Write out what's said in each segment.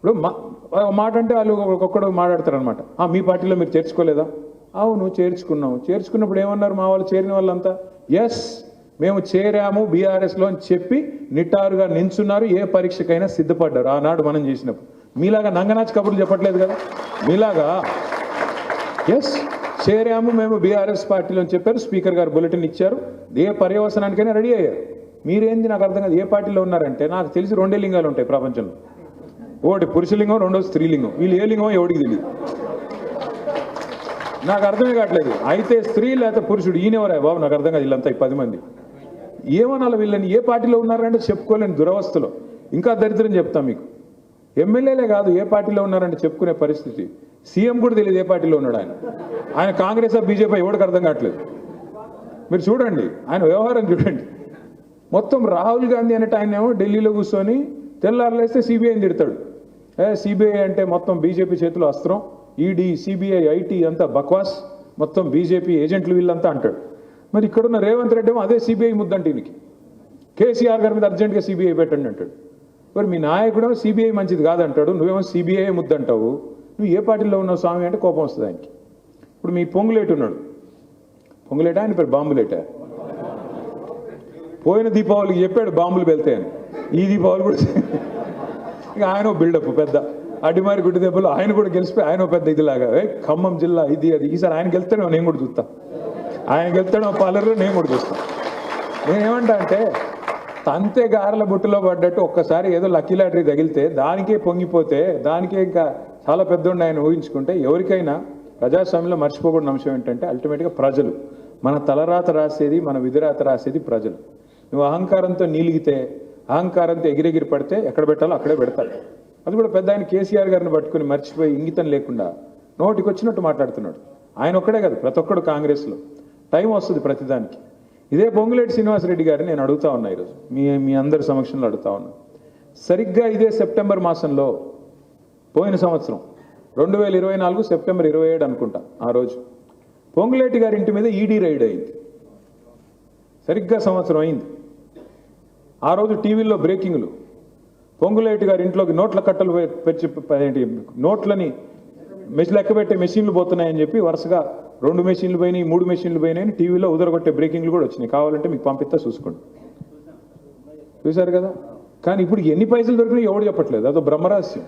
ఇప్పుడు మాట అంటే వాళ్ళు ఒక్కొక్కడు మాట్లాడతారనమాట. మీ పార్టీలో మీరు చేర్చుకోలేదా? అవును చేర్చుకున్నాం. చేర్చుకున్నప్పుడు ఏమన్నారు మా వాళ్ళు, చేరిన వాళ్ళంతా ఎస్ మేము చేరాము బీఆర్ఎస్లో అని చెప్పి నిటారుగా నించున్నారు. ఏ పరీక్షకైనా సిద్ధపడ్డారు ఆనాడు మనం చేసినప్పుడు. మీలాగా నంగనాచి కబుర్లు చెప్పట్లేదు కదా. మీలాగా ఎస్ చేరాము మేము బీఆర్ఎస్ పార్టీలో అని చెప్పారు. స్పీకర్ గారు బులెటిన్ ఇచ్చారు. ఏ పర్యవసనానికైనా రెడీ అయ్యారు. మీరేంది నాకు అర్థం కాదు. ఏ పార్టీలో ఉన్నారంటే నాకు తెలిసి 2 లింగాలు ఉంటాయి ప్రపంచంలో. ఒకటి పురుషలింగం, రెండోది స్త్రీలింగం. వీళ్ళు ఏ లింగమో ఎవడికి తెలియదు. నాకు అర్థమే కావట్లేదు. అయితే స్త్రీ లేకపోతే పురుషుడు ఈయనెవరా బాబు నాకు అర్థం కాదు. వీళ్ళంతా 10 మంది ఏమనాలి వీళ్ళని? ఏ పార్టీలో ఉన్నారంటే చెప్పుకోలేని దురవస్థలో. ఇంకా దరిద్రం చెప్తాం మీకు. ఎమ్మెల్యేలే కాదు ఏ పార్టీలో ఉన్నారంటే చెప్పుకునే పరిస్థితి. సీఎం కూడా తెలియదు ఏ పార్టీలో ఉన్నాడు ఆయన. ఆయన కాంగ్రెస్ బీజేపీ ఎవరికి అర్థం కావట్లేదు. మీరు చూడండి ఆయన వ్యవహారం చూడండి. మొత్తం రాహుల్ గాంధీ అనేట ఆయన ఏమో ఢిల్లీలో కూర్చొని తెల్లారులేస్తే సిబిఐని తిడతాడు. సిబిఐ అంటే మొత్తం బీజేపీ చేతిలో అస్త్రం, ఈడీ సిబిఐ ఐటీ అంతా బక్వాస్, మొత్తం బీజేపీ ఏజెంట్లు వీళ్ళంతా అంటాడు. మరి ఇక్కడున్న రేవంత్ రెడ్డి ఏమో అదే సిబిఐ ముద్దంటే ఈయనకి. కేసీఆర్ గారి మీద అర్జెంట్గా సిబిఐ పెట్టండి అంటాడు. మరి మీ నాయకుడు సిబిఐ మంచిది కాదంటాడు, నువ్వేమో సిబిఐ ముద్దంటావు. నువ్వు ఏ పార్టీలో ఉన్నావు స్వామి అంటే కోపం వస్తుంది ఆయనకి. ఇప్పుడు మీ పొంగులేటి ఉన్నాడు. పొంగులేట ఆయన పేరు బాంబులేట. పోయిన దీపావళికి చెప్పాడు బాంబులు వెళ్తాయని. ఈ దీపావళి కూడా ఇక ఆయన బిల్డప్ పెద్ద అడిమారి గుడ్డి దెబ్బలు ఆయన కూడా గెలిచిపోయి ఆయన పెద్ద ఇదిలాగా ఖమ్మం జిల్లా ఇది అది. ఈసారి ఆయన గెలుస్తాడో నేను కూడా చూస్తా. ఆయన గెలుస్తాడో పాలర్లో నేను కూడా చూస్తా. నేనేమంటా అంటే తంతే గారెల బుట్టలో పడ్డట్టు ఒక్కసారి ఏదో లక్కీ లాటరీ తగిలితే దానికే పొంగిపోతే దానికే ఇంకా చాలా పెద్దోడిని ఆయన ఊహించుకుంటే ఎవరికైనా ప్రజాస్వామ్యంలో మర్చిపోకూడని అంశం ఏంటంటే అల్టిమేట్గా ప్రజలు. మన తలరాత రాసేది, మన విధిరాత రాసేది ప్రజలు. నువ్వు అహంకారంతో నీలిగితే, అహంకారంతో ఎగిరెగిరి పడితే ఎక్కడ పెట్టాలో అక్కడే పెడతాడు. అది కూడా పెద్ద ఆయన కేసీఆర్ గారిని పట్టుకుని మర్చిపోయి ఇంగితం లేకుండా నోటికి వచ్చినట్టు మాట్లాడుతున్నాడు. ఆయన ఒక్కడే కాదు ప్రతి ఒక్కడు కాంగ్రెస్లో. టైం వస్తుంది ప్రతిదానికి. ఇదే పొంగులేటి శ్రీనివాసరెడ్డి గారిని నేను అడుగుతా ఉన్నా ఈరోజు మీ అందరి సమక్షంలో అడుగుతా ఉన్నా. సరిగ్గా ఇదే సెప్టెంబర్ మాసంలో పోయిన సంవత్సరం 2024 సెప్టెంబర్ 27 అనుకుంటా ఆ రోజు పొంగులేటి గారి ఇంటి మీద ఈడీ రైడ్ అయింది. సరిగ్గా సంవత్సరం అయింది. ఆ రోజు టీవీల్లో బ్రేకింగ్లు. పొంగులేటి గారి ఇంట్లోకి నోట్ల కట్టలు పెట్టి నోట్లని లెక్కబెట్టే మెషిన్లు పోతున్నాయని చెప్పి వరుసగా 2 మెషిన్లు పోయినాయి, 3 మెషిన్లు పోయినాయని టీవీలో ఉదరగొట్టే బ్రేకింగ్లు కూడా వచ్చినాయి. కావాలంటే మీకు పంపిస్తా చూసుకోండి. చూశారు కదా. కానీ ఇప్పుడు ఎన్ని పైసలు దొరికినాయి ఎవడు చెప్పట్లేదు. అదో బ్రహ్మరహస్యం.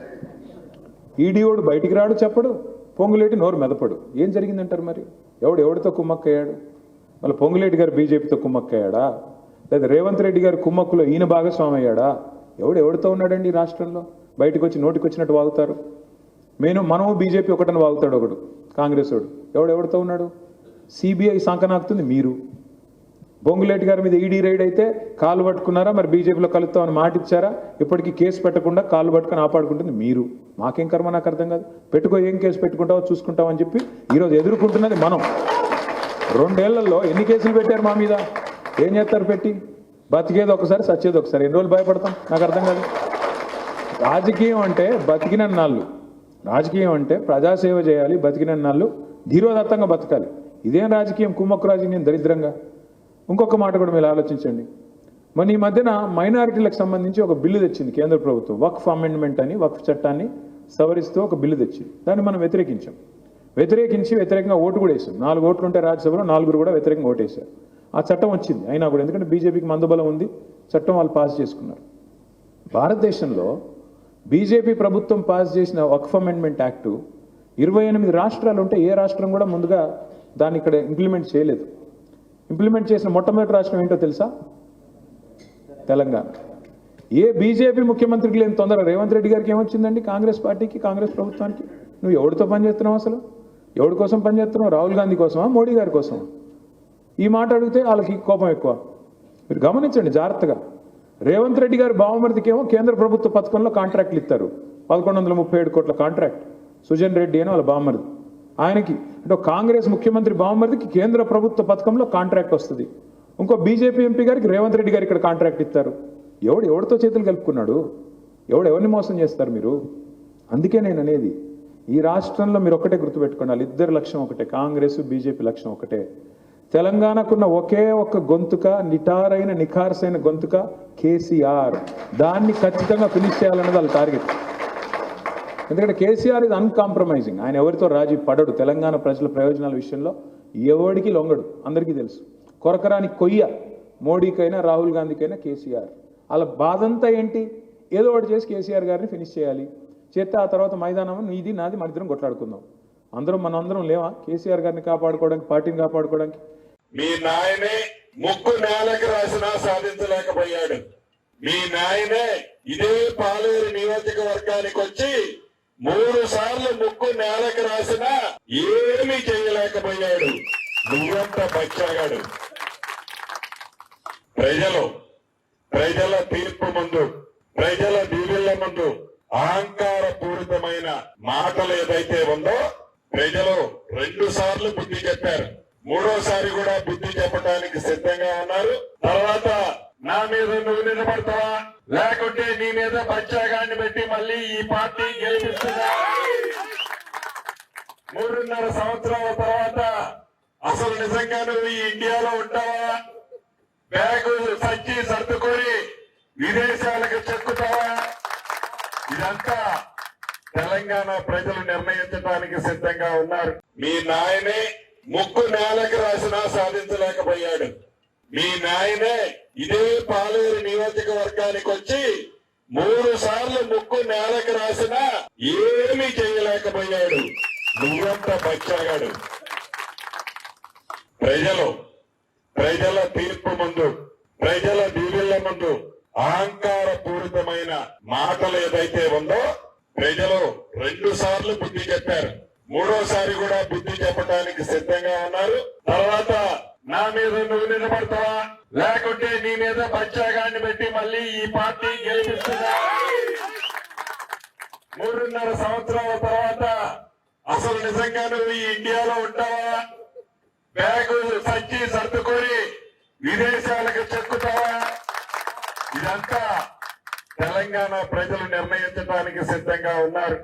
ఈడీఓడు బయటికి రాడు, చెప్పడు. పొంగులేటి నోరు మెదపడు. ఏం జరిగిందంటారు మరి? ఎవడితో కుమ్మక్కయ్యాడు? మళ్ళీ పొంగులేటి గారు బీజేపీతో కుమ్మక్కయ్యాడా, లేదా రేవంత్ రెడ్డి గారు కుమ్మక్కులో ఈయన భాగస్వామి అయ్యాడా? ఎవడితో ఉన్నాడండి ఈ రాష్ట్రంలో? బయటకు వచ్చి నోటికి వచ్చినట్టు వాగుతారు. మనము బీజేపీ ఒకటని వాగుతాడు ఒకడు కాంగ్రెస్ వాడు. ఎవడితో ఉన్నాడు? సిబిఐ సంకనాకుతుంది మీరు. పొంగులేటి గారి మీద ఈడీ రైడ్ అయితే కాలు పట్టుకున్నారా? మరి బీజేపీలో కలుస్తామని మాట ఇచ్చారా? ఇప్పటికీ కేసు పెట్టకుండా కాలు పట్టుకుని ఆపాడుకుంటుంది మీరు. మాకేం కర్మ నాకు అర్థం కాదు. పెట్టుకో, ఏం కేసు పెట్టుకుంటావో చూసుకుంటామని చెప్పి ఈరోజు ఎదుర్కొంటున్నది మనం. 2 ఏళ్లలో ఎన్ని కేసులు పెట్టారు మా మీద? ఏం చేస్తారు పెట్టి? బతికేది ఒకసారి, సచ్చేది ఒకసారి. ఎన్ని రోజులు భయపడతాం? నాకు అర్థం కాదు. రాజకీయం అంటే బతికినన్నాళ్ళు, రాజకీయం అంటే ప్రజాసేవ చేయాలి, బతికినన్నాళ్ళు ధీరోదత్తంగా బతకాలి. ఇదేం రాజకీయం? కుమ్మక్కు రాజకీయం దరిద్రంగా. ఇంకొక మాట కూడా మీరు ఆలోచించండి. మరి ఈ మధ్యన మైనారిటీలకు సంబంధించి ఒక బిల్లు తెచ్చింది కేంద్ర ప్రభుత్వం. వక్ఫ్ అమెండ్మెంట్ అని, వక్ఫ్ చట్టాన్ని సవరిస్తూ ఒక బిల్లు తెచ్చింది. దాన్ని మనం వ్యతిరేకంగా ఓటు కూడా వేసాం. 4 ఓట్లు ఉంటే రాజ్యసభలో 4 కూడా వ్యతిరేకంగా ఓటేశారు. ఆ చట్టం వచ్చింది. అయినా కూడా ఎందుకంటే బీజేపీకి మందబలం ఉంది, చట్టం వాళ్ళు పాస్ చేసుకున్నారు. భారతదేశంలో బీజేపీ ప్రభుత్వం పాస్ చేసిన వక్ఫ్ అమెండ్మెంట్ యాక్టు 28 రాష్ట్రాలు ఉంటే ఏ రాష్ట్రం కూడా ముందుగా దాన్ని ఇక్కడ ఇంప్లిమెంట్ చేయలేదు. ఇంప్లిమెంట్ చేసిన మొట్టమొదటి రాష్ట్రం ఏంటో తెలుసా? తెలంగాణ. ఏ బీజేపీ ముఖ్యమంత్రికి లేని తొందర రేవంత్ రెడ్డి గారికి ఏమొచ్చిందండి? కాంగ్రెస్ పార్టీకి, కాంగ్రెస్ ప్రభుత్వానికి. నువ్వు ఎవరితో పనిచేస్తున్నావు? అసలు ఎవరి కోసం పనిచేస్తున్నావు? రాహుల్ గాంధీ కోసమా, మోడీ గారి కోసమా? ఈ మాట అడిగితే వాళ్ళకి కోపం ఎక్కువ. మీరు గమనించండి జాగ్రత్తగా. రేవంత్ రెడ్డి గారి బావమరిదికి ఏమో కేంద్ర ప్రభుత్వ పథకంలో కాంట్రాక్ట్లు ఇస్తారు. 1137 కోట్ల కాంట్రాక్ట్. సుజన్ రెడ్డి అని వాళ్ళ బావమరిది. ఆయనకి అంటే కాంగ్రెస్ ముఖ్యమంత్రి బావమరిదికి కేంద్ర ప్రభుత్వ పథకంలో కాంట్రాక్ట్ వస్తుంది. ఇంకో బీజేపీ ఎంపీ గారికి రేవంత్ రెడ్డి గారు ఇక్కడ కాంట్రాక్ట్ ఇస్తారు. ఎవరితో చేతులు కలుపుకున్నాడు? ఎవరిని మోసం చేస్తారు మీరు? అందుకే నేను అనేది ఈ రాష్ట్రంలో మీరు ఒక్కటే గుర్తుపెట్టుకోండి. వాళ్ళిద్దరి లక్ష్యం ఒకటే. కాంగ్రెస్ బీజేపీ లక్ష్యం ఒకటే. తెలంగాణకున్న ఒకే ఒక్క గొంతుక, నిటారైన నిఖార్సైన గొంతుక కేసీఆర్. దాన్ని ఖచ్చితంగా ఫినిష్ చేయాలన్నది వాళ్ళ టార్గెట్. ఎందుకంటే కేసీఆర్ ఇది అన్కాంప్రమైజింగ్. ఆయన ఎవరితో రాజీ పడడు. తెలంగాణ ప్రజల ప్రయోజనాల విషయంలో ఎవడికి లొంగడు, అందరికీ తెలుసు. కొరకరాని కొయ్య మోడీకైనా రాహుల్ గాంధీకైనా కేసీఆర్. వాళ్ళ బాధంతా ఏంటి? ఏదో ఒకటి చేసి కేసీఆర్ గారిని ఫినిష్ చేయాలి. చేస్తే ఆ తర్వాత మైదానం నీది నాది, మన ఇద్దరం కొట్లాడుకుందాం. మనందరం లేవా కేసీఆర్ గారిని కాపాడుకోవడానికి, పార్టీని కాపాడుకోవడానికి? మీ నాయనే ముక్కు నేలకు రాసినా సాధించలేకపోయాడు. మీ నాయనే ఇదే పాలేరు నియోజకవర్గానికి వచ్చి 3 సార్లు ముక్కు నేలకు రాసినా ఏమీ చేయలేకపోయాడు. నువ్వెంత బచ్చాగాడు. ప్రజల తీర్పు ముందు, ప్రజల దీవెళ్ల ముందు అహంకార పూరితమైన మాటలు ఏదైతే ఉందో ప్రజలు 2 సార్లు బుద్ధి చెప్పారు. 3వసారి కూడా బుద్ధి చెప్పడానికి సిద్ధంగా ఉన్నారు. తర్వాత నా మీద నువ్వు నిలబడతావా, లేకుంటే నీ మీద బచ్చాగాన్ని పెట్టి మళ్ళీ ఈ పార్టీ గెలిపిస్తున్నా. 3.5 సంవత్సరాల తర్వాత అసలు నిజంగా నువ్వు ఈ ఇండియాలో ఉంటావా, బ్యాగు సంచి సర్దుకొని విదేశాలకు చెక్కుతావా? ఇదంతా తెలంగాణ ప్రజలు నిర్ణయించడానికి సిద్ధంగా ఉన్నారు. మీ నాయనే ముక్కు నేలకు రాసినా సాధించలేకపోయాడు. మీ నాయనే ఇదే పాలేరు నియోజకవర్గానికి వచ్చి 3 సార్లు ముక్కు నేలకు రాసినా ఏమీ చేయలేకపోయాడు. నువ్వెంత బచ్చాగాడు. ప్రజల తీర్పు ముందు, ప్రజల దీవెళ్ల ముందు అహంకార పూరితమైన మాటలు ఏదైతే ఉందో ప్రజలు 2 సార్లు బుద్ధి చెప్పారు. 3వసారి కూడా బుద్ధి చెప్పడానికి సిద్ధంగా ఉన్నారు. తర్వాత నా మీద నువ్వు నిలబడతావా, లేకుంటే నీ మీద బచ్చాగాన్ని పెట్టి మళ్ళీ ఈ పార్టీ గెలిపిస్తున్నా. 3.5 సంవత్సరాల తర్వాత అసలు నిజంగా నువ్వు ఈ ఇండియాలో ఉంటావా, బ్యాగు సంచి సర్దుకొని విదేశాలకు చెక్కుతావా? ఇదంతా తెలంగాణ ప్రజలు నిర్ణయించడానికి సిద్ధంగా ఉన్నారు.